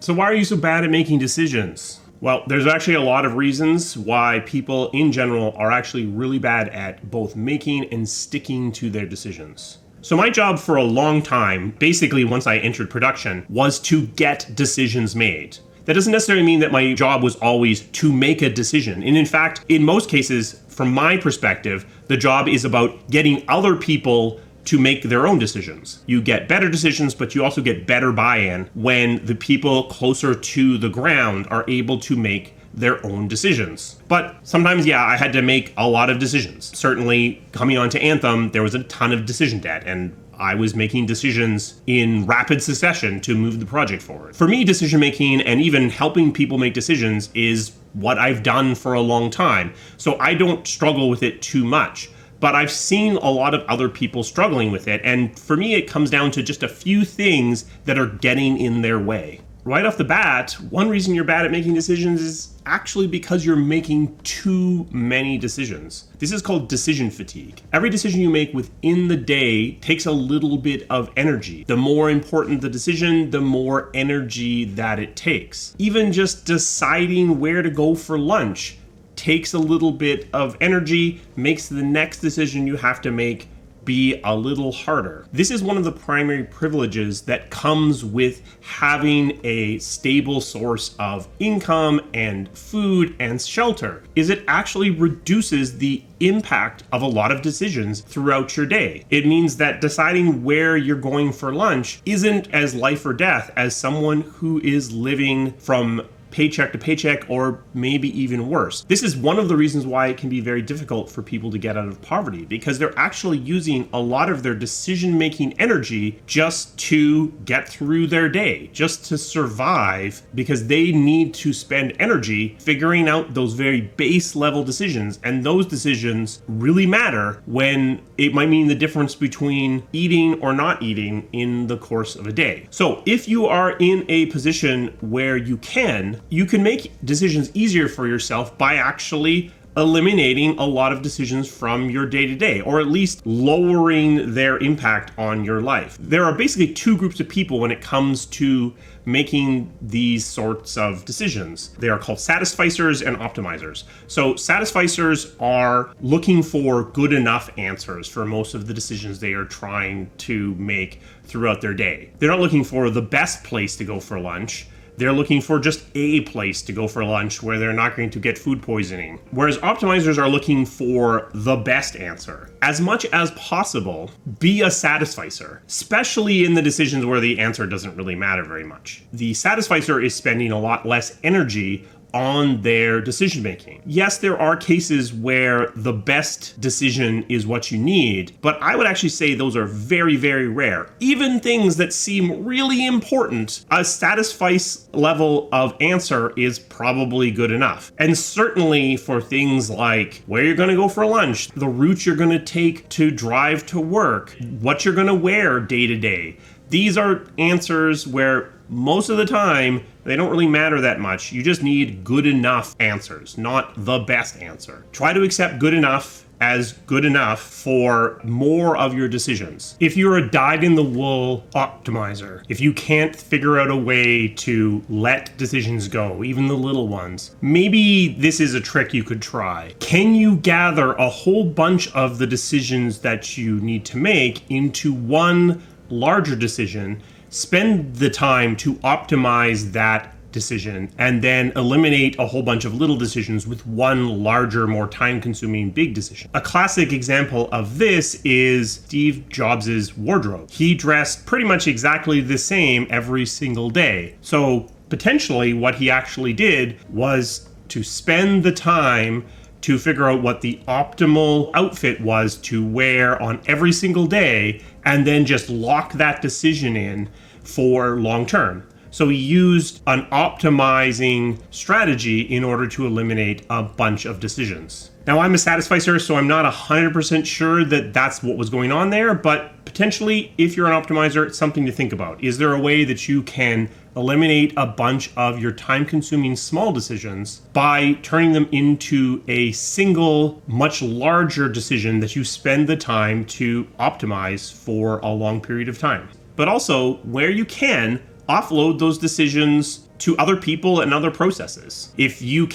So why are you so bad at making decisions? Well, there's actually a lot of reasons why people in general are actually really bad at both making and sticking to their decisions. So my job for a long time, basically once I entered production, was to get decisions made. That doesn't necessarily mean that my job was always to make a decision. And in fact, in most cases, from my perspective, the job is about getting other people to make their own decisions. You get better decisions, but you also get better buy-in when the people closer to the ground are able to make their own decisions. But sometimes, I had to make a lot of decisions. Certainly, coming onto Anthem, there was a ton of decision debt, and I was making decisions in rapid succession to move the project forward. For me, decision making and even helping people make decisions is what I've done for a long time. So I don't struggle with it too much. But I've seen a lot of other people struggling with it, and for me it comes down to just a few things that are getting in their way. Right off the bat, one reason you're bad at making decisions is actually because you're making too many decisions. This is called decision fatigue. Every decision you make within the day takes a little bit of energy. The more important the decision, the more energy that it takes. Even just deciding where to go for lunch takes a little bit of energy, makes the next decision you have to make be a little harder. This is one of the primary privileges that comes with having a stable source of income and food and shelter, is it actually reduces the impact of a lot of decisions throughout your day. It means that deciding where you're going for lunch isn't as life or death as someone who is living from paycheck to paycheck, or maybe even worse. This is one of the reasons why it can be very difficult for people to get out of poverty, because they're actually using a lot of their decision-making energy just to get through their day, just to survive, because they need to spend energy figuring out those very base level decisions, and those decisions really matter when it might mean the difference between eating or not eating in the course of a day. So if you are in a position where you can make decisions easier for yourself by actually eliminating a lot of decisions from your day-to-day, or at least lowering their impact on your life. There are basically two groups of people when it comes to making these sorts of decisions. They are called satisficers and optimizers. So satisficers are looking for good enough answers for most of the decisions they are trying to make throughout their day. They're not looking for the best place to go for lunch. They're looking for just a place to go for lunch where they're not going to get food poisoning. Whereas optimizers are looking for the best answer. As much as possible, be a satisficer, especially in the decisions where the answer doesn't really matter very much. The satisficer is spending a lot less energy on their decision making. Yes, there are cases where the best decision is what you need, but I would actually say those are very, very rare. Even things that seem really important, a satisfice level of answer is probably good enough. And certainly for things like where you're going to go for lunch, the route you're going to take to drive to work, what you're going to wear day to day. These are answers where most of the time, they don't really matter that much. You just need good enough answers, not the best answer. Try to accept good enough as good enough for more of your decisions. If you're a dyed-in-the-wool optimizer, if you can't figure out a way to let decisions go, even the little ones, maybe this is a trick you could try. Can you gather a whole bunch of the decisions that you need to make into one larger decision, spend the time to optimize that decision, and then eliminate a whole bunch of little decisions with one larger, more time-consuming big decision. A classic example of this is Steve Jobs' wardrobe. He dressed pretty much exactly the same every single day. So potentially what he actually did was to spend the time to figure out what the optimal outfit was to wear on every single day, and then just lock that decision in for long term. So he used an optimizing strategy in order to eliminate a bunch of decisions. Now, I'm a satisficer, so I'm not 100% sure that that's what was going on there, but potentially, if you're an optimizer, it's something to think about. Is there a way that you can eliminate a bunch of your time-consuming small decisions by turning them into a single, much larger decision that you spend the time to optimize for a long period of time? But also, where you can, offload those decisions to other people and other processes. If you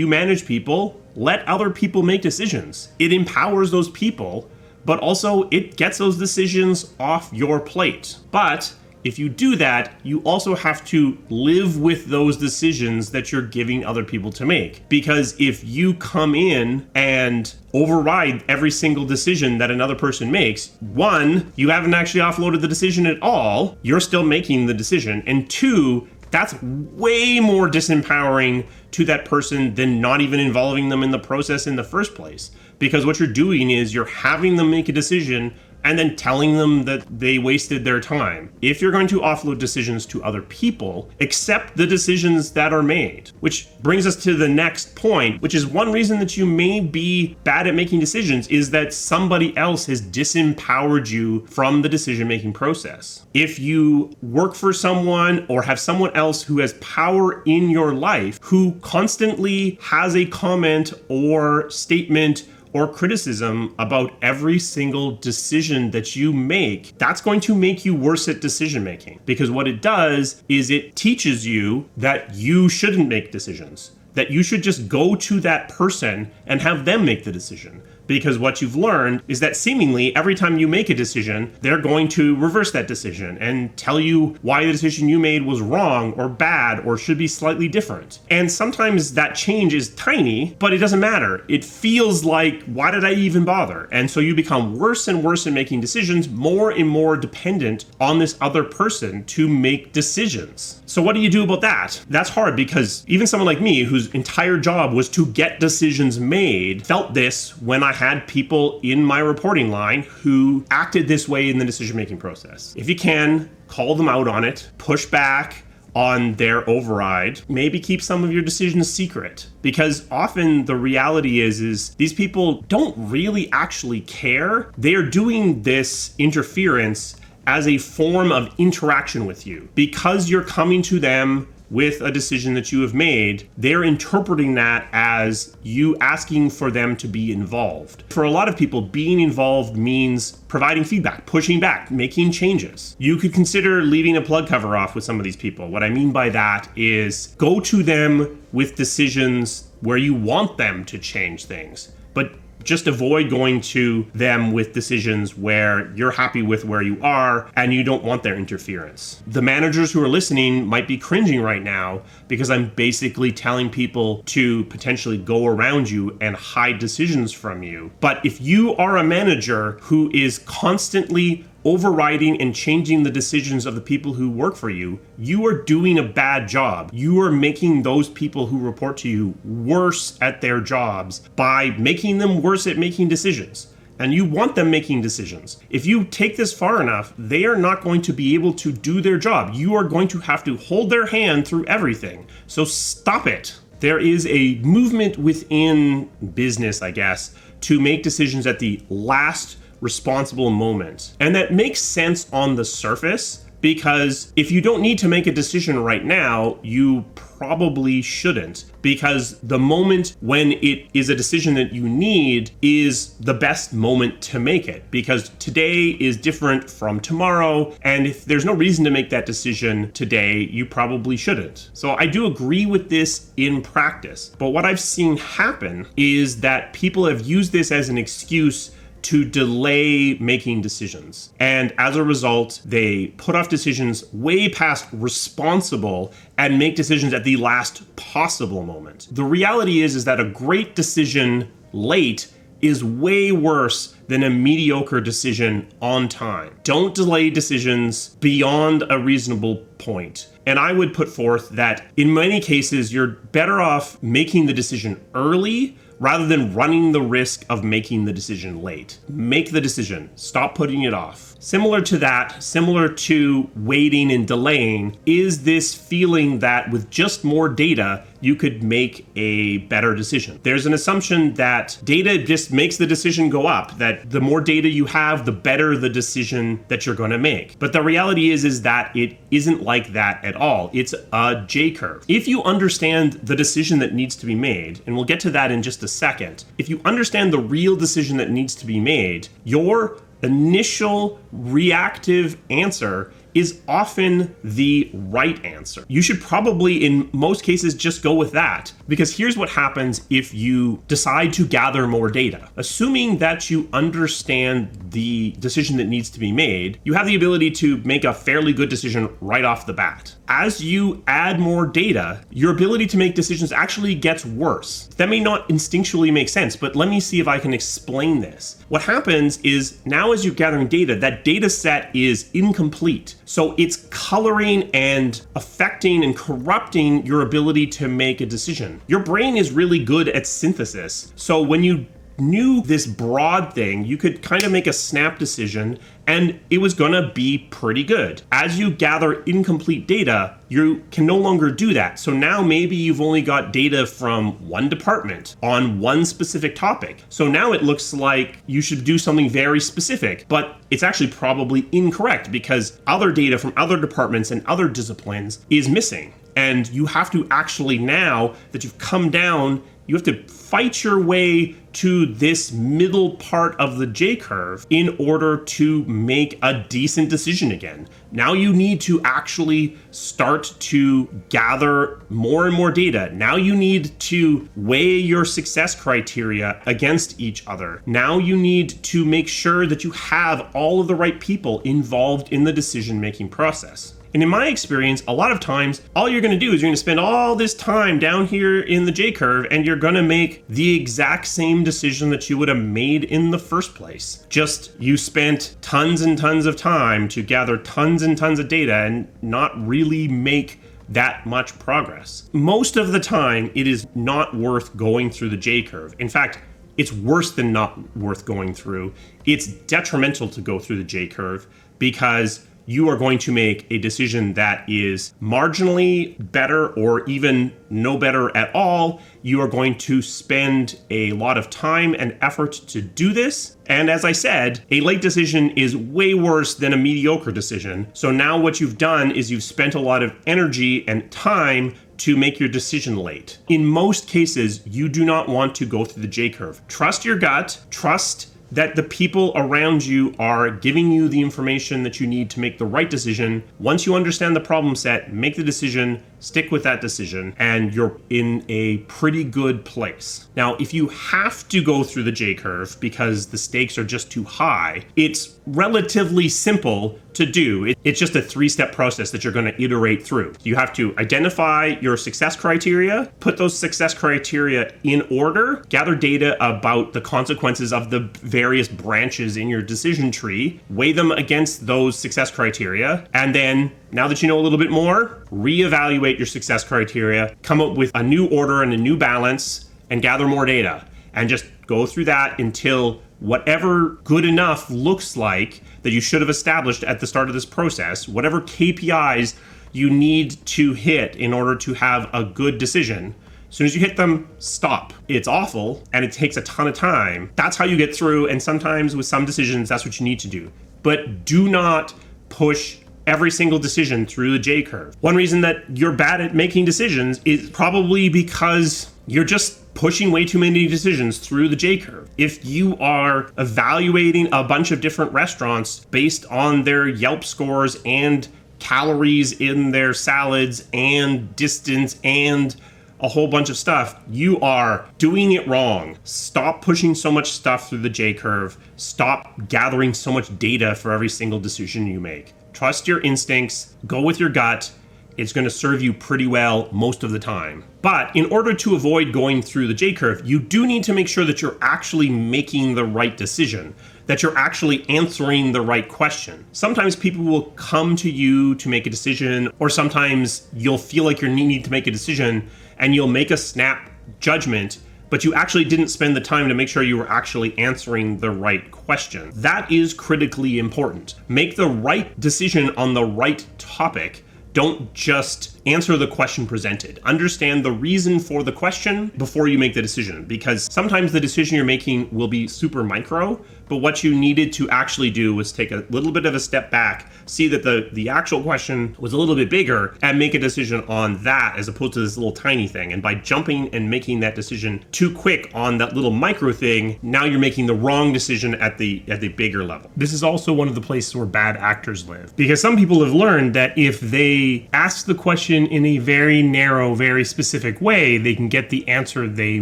manage people, let other people make decisions. It empowers those people, but also it gets those decisions off your plate. But if you do that, you also have to live with those decisions that you're giving other people to make. Because if you come in and override every single decision that another person makes, one, you haven't actually offloaded the decision at all, you're still making the decision. And two, that's way more disempowering to that person than not even involving them in the process in the first place. Because what you're doing is you're having them make a decision and then telling them that they wasted their time. If you're going to offload decisions to other people, accept the decisions that are made. Which brings us to the next point, which is one reason that you may be bad at making decisions is that somebody else has disempowered you from the decision-making process. If you work for someone or have someone else who has power in your life, who constantly has a comment or statement or criticism about every single decision that you make, that's going to make you worse at decision making. Because what it does is it teaches you that you shouldn't make decisions, that you should just go to that person and have them make the decision. Because what you've learned is that seemingly every time you make a decision, they're going to reverse that decision and tell you why the decision you made was wrong or bad or should be slightly different. And sometimes that change is tiny, but it doesn't matter. It feels like, why did I even bother? And so you become worse and worse at making decisions, more and more dependent on this other person to make decisions. So what do you do about that? That's hard because even someone like me, whose entire job was to get decisions made, felt this when I had people in my reporting line who acted this way in the decision-making process. If you can, call them out on it, push back on their override, maybe keep some of your decisions secret. Because often the reality is these people don't really actually care. They are doing this interference as a form of interaction with you. Because you're coming to them with a decision that you have made, they're interpreting that as you asking for them to be involved. For a lot of people, being involved means providing feedback, pushing back, making changes. You could consider leaving a plug cover off with some of these people. What I mean by that is go to them with decisions where you want them to change things, but just avoid going to them with decisions where you're happy with where you are and you don't want their interference. The managers who are listening might be cringing right now because I'm basically telling people to potentially go around you and hide decisions from you. But if you are a manager who is constantly overriding and changing the decisions of the people who work for you, you are doing a bad job. You are making those people who report to you worse at their jobs by making them worse at making decisions. And you want them making decisions. If you take this far enough, they are not going to be able to do their job. You are going to have to hold their hand through everything. So stop it. There is a movement within business, I guess, to make decisions at the last responsible moment. And that makes sense on the surface, because if you don't need to make a decision right now, you probably shouldn't, because the moment when it is a decision that you need is the best moment to make it, because today is different from tomorrow, and if there's no reason to make that decision today, you probably shouldn't. So I do agree with this in practice, but what I've seen happen is that people have used this as an excuse to delay making decisions. And as a result, they put off decisions way past responsible and make decisions at the last possible moment. The reality is that a great decision late is way worse than a mediocre decision on time. Don't delay decisions beyond a reasonable point. And I would put forth that in many cases, you're better off making the decision early rather than running the risk of making the decision late. Make the decision. Stop putting it off. Similar to that, similar to waiting and delaying, is this feeling that with just more data, you could make a better decision. There's an assumption that data just makes the decision go up, that the more data you have, the better the decision that you're going to make. But the reality is that it isn't like that at all. It's a J-curve. If you understand the decision that needs to be made, and we'll get to that in just a second, if you understand the real decision that needs to be made, your initial reactive answer is often the right answer. You should probably, in most cases, just go with that. Because here's what happens if you decide to gather more data. Assuming that you understand the decision that needs to be made, you have the ability to make a fairly good decision right off the bat. As you add more data, your ability to make decisions actually gets worse. That may not instinctually make sense, but let me see if I can explain this. What happens is now as you're gathering data, that data set is incomplete. So it's coloring and affecting and corrupting your ability to make a decision. Your brain is really good at synthesis. So when you knew this broad thing, you could kind of make a snap decision and it was gonna be pretty good. As you gather incomplete data, you can no longer do that. So now maybe you've only got data from one department on one specific topic. So now it looks like you should do something very specific, but it's actually probably incorrect because other data from other departments and other disciplines is missing. And you have to actually, now that you've come down, you have to fight your way to this middle part of the J-curve in order to make a decent decision again. Now you need to actually start to gather more and more data. Now you need to weigh your success criteria against each other. Now you need to make sure that you have all of the right people involved in the decision-making process. And in my experience, a lot of times, all you're going to do is you're going to spend all this time down here in the J-curve and you're going to make the exact same decision that you would have made in the first place. Just you spent tons and tons of time to gather tons and tons of data and not really make that much progress. Most of the time, it is not worth going through the J-curve. In fact, it's worse than not worth going through. It's detrimental to go through the J-curve because you are going to make a decision that is marginally better or even no better at all. You are going to spend a lot of time and effort to do this. And as I said, a late decision is way worse than a mediocre decision. So now what you've done is you've spent a lot of energy and time to make your decision late. In most cases, you do not want to go through the J-curve. Trust your gut, trust that the people around you are giving you the information that you need to make the right decision. Once you understand the problem set, make the decision, stick with that decision, and you're in a pretty good place. Now, if you have to go through the J-curve because the stakes are just too high, it's relatively simple to do. It's just a 3-step process that you're going to iterate through. You have to identify your success criteria, put those success criteria in order, gather data about the consequences of the various branches in your decision tree, weigh them against those success criteria, and then, now that you know a little bit more, reevaluate your success criteria, come up with a new order and a new balance, and gather more data. And just go through that until whatever good enough looks like that you should have established at the start of this process, whatever KPIs you need to hit in order to have a good decision. As soon as you hit them, stop. It's awful and it takes a ton of time. That's how you get through, and sometimes with some decisions, that's what you need to do. But do not push every single decision through the J-curve. One reason that you're bad at making decisions is probably because you're just pushing way too many decisions through the J-curve. If you are evaluating a bunch of different restaurants based on their Yelp scores and calories in their salads and distance and a whole bunch of stuff, you are doing it wrong. Stop pushing so much stuff through the J-curve. Stop gathering so much data for every single decision you make. Trust your instincts, go with your gut. It's going to serve you pretty well most of the time. But in order to avoid going through the J-curve, you do need to make sure that you're actually making the right decision, that you're actually answering the right question. Sometimes people will come to you to make a decision, or sometimes you'll feel like you need to make a decision and you'll make a snap judgment, but you actually didn't spend the time to make sure you were actually answering the right question. That is critically important. Make the right decision on the right topic. Don't just answer the question presented. Understand the reason for the question before you make the decision, because sometimes the decision you're making will be super micro, But what you needed to actually do was take a little bit of a step back, see that the actual question was a little bit bigger, and make a decision on that as opposed to this little tiny thing. And by jumping and making that decision too quick on that little micro thing, now you're making the wrong decision at the bigger level. This is also one of the places where bad actors live, because some people have learned that if they ask the question in a very narrow, very specific way, they can get the answer they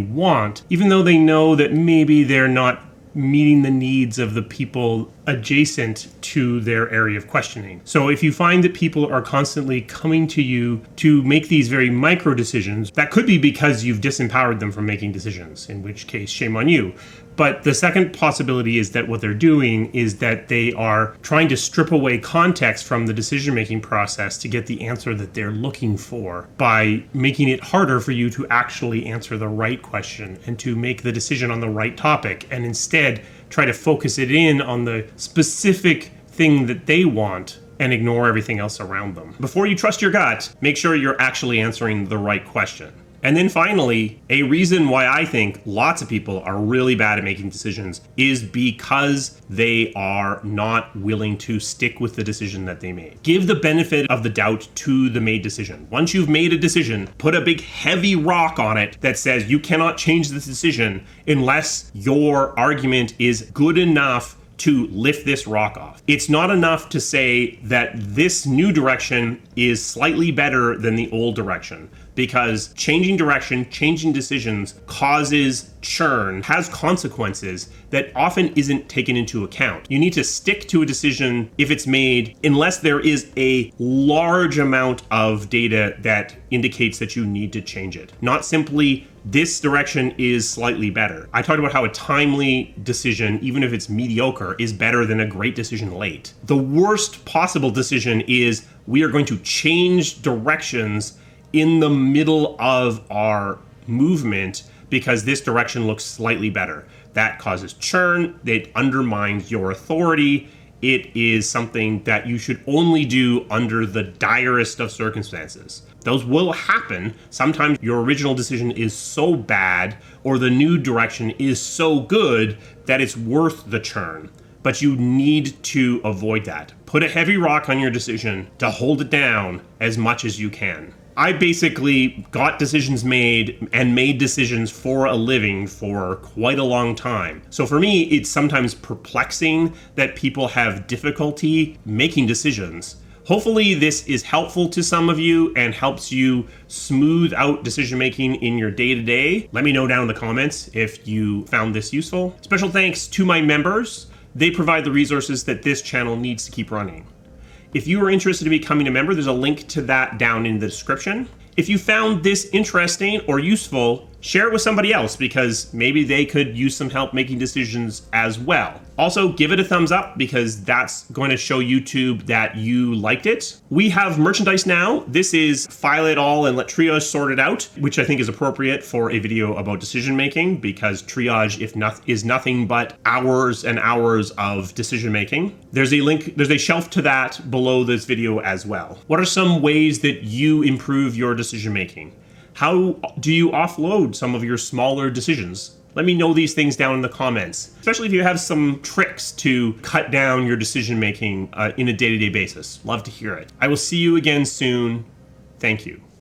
want, even though they know that maybe they're not meeting the needs of the people adjacent to their area of questioning. So if you find that people are constantly coming to you to make these very micro decisions, that could be because you've disempowered them from making decisions, in which case, shame on you. But the second possibility is that what they're doing is that they are trying to strip away context from the decision-making process to get the answer that they're looking for by making it harder for you to actually answer the right question and to make the decision on the right topic, and instead try to focus it in on the specific thing that they want and ignore everything else around them. Before you trust your gut, make sure you're actually answering the right question. And then finally, a reason why I think lots of people are really bad at making decisions is because they are not willing to stick with the decision that they made. Give the benefit of the doubt to the made decision. Once you've made a decision, put a big heavy rock on it that says you cannot change this decision unless your argument is good enough to lift this rock off. It's not enough to say that this new direction is slightly better than the old direction, because changing direction, changing decisions causes churn, has consequences that often isn't taken into account. You need to stick to a decision if it's made, unless there is a large amount of data that indicates that you need to change it. Not simply this direction is slightly better. I talked about how a timely decision, even if it's mediocre, is better than a great decision late. The worst possible decision is we are going to change directions in the middle of our movement because this direction looks slightly better. That causes churn, it undermines your authority. It is something that you should only do under the direst of circumstances. Those will happen. Sometimes your original decision is so bad or the new direction is so good that it's worth the churn. But you need to avoid that. Put a heavy rock on your decision to hold it down as much as you can. I basically got decisions made and made decisions for a living for quite a long time. So for me, it's sometimes perplexing that people have difficulty making decisions. Hopefully this is helpful to some of you and helps you smooth out decision making in your day-to-day. Let me know down in the comments if you found this useful. Special thanks to my members. They provide the resources that this channel needs to keep running. If you are interested in becoming a member, there's a link to that down in the description. If you found this interesting or useful, share it with somebody else because maybe they could use some help making decisions as well. Also, give it a thumbs up because that's going to show YouTube that you liked it. We have merchandise now. This is File It All and Let Triage Sort It Out, which I think is appropriate for a video about decision making because triage is nothing but hours and hours of decision making. There's a link, there's a shelf to that below this video as well. What are some ways that you improve your decision making? How do you offload some of your smaller decisions? Let me know these things down in the comments, especially if you have some tricks to cut down your decision making in a day-to-day basis. Love to hear it. I will see you again soon. Thank you.